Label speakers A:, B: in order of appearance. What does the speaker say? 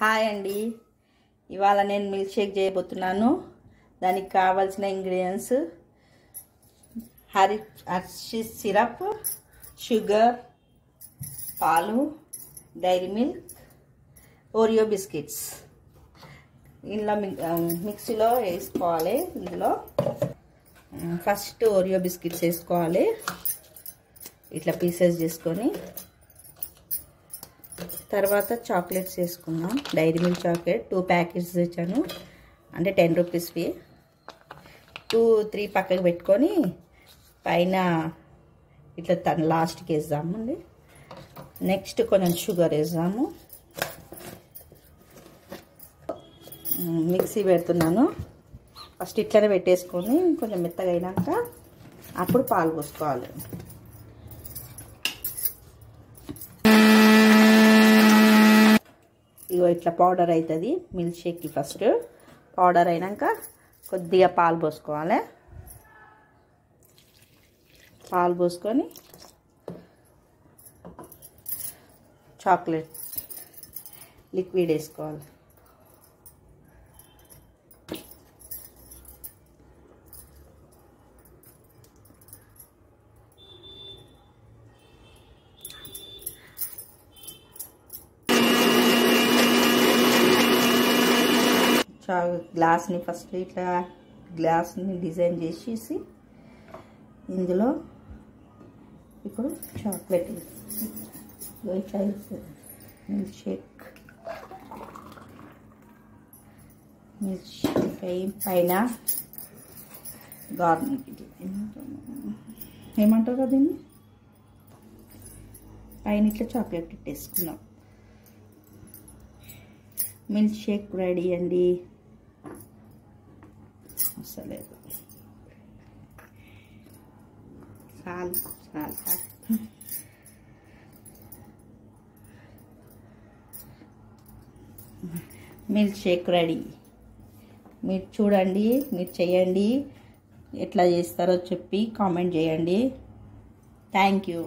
A: Hi అండి, ఇవాళ నేను మిల్క్ షేక్ చేయబోతున్నాను. దానికి కావాల్సిన ఇంగ్రీడియంట్స్ హర్షీస్ సిరప్, షుగర్, పాలు, డైరీ మిల్క్, ఓరియో బిస్కెట్స్. ఇందులో మిక్సీలో వేసుకోవాలి. ఇందులో ఫస్ట్ ఓరియో బిస్కెట్స్ వేసుకోవాలి. ఇట్లా పీసెస్ చేసుకొని తర్వాత చాక్లెట్స్ వేసుకుందాం. డైరీ మిల్క్ చాక్లెట్ 2 ప్యాకెట్స్ తెచ్చాను, అంటే 10 రూపీస్వి. 2-3 పక్కకి పెట్టుకొని పైన ఇట్లా లాస్ట్కి వేద్దామండి. నెక్స్ట్ కొంచెం షుగర్ వేద్దాము. మిక్సీ పెడుతున్నాను. ఫస్ట్ ఇట్లనే పెట్టేసుకొని కొంచెం మెత్తగా అయినాక అప్పుడు పాలు పోసుకోవాలి. ఇగో ఇట్లా పౌడర్ అవుతుంది మిల్క్ షేక్కి. ఫస్ట్ పౌడర్ అయినాక కొద్దిగా పాలు పోసుకోవాలి. పాలు పోసుకొని చాక్లెట్ లిక్విడ్ వేసుకోవాలి. గ్లాస్ని ఫస్ట్ ఇట్లా గ్లాస్ని డిజైన్ చేసేసి ఇందులో ఇప్పుడు చాక్లెట్ ఇట్లా మిల్క్ షేక్ పైన గార్నిష్ ఏమంటారు దీన్ని, పైన ఇట్లా చాక్లెట్ పెట్టేసుకున్నాం. మిల్క్ షేక్ రెడీ అండి. అసలేదు చాలు మిల్క్ షేక్ రెడీ. మీరు చూడండి, మీరు చేయండి. ఎట్లా చేస్తారో చెప్పి కామెంట్ చేయండి. Thank you.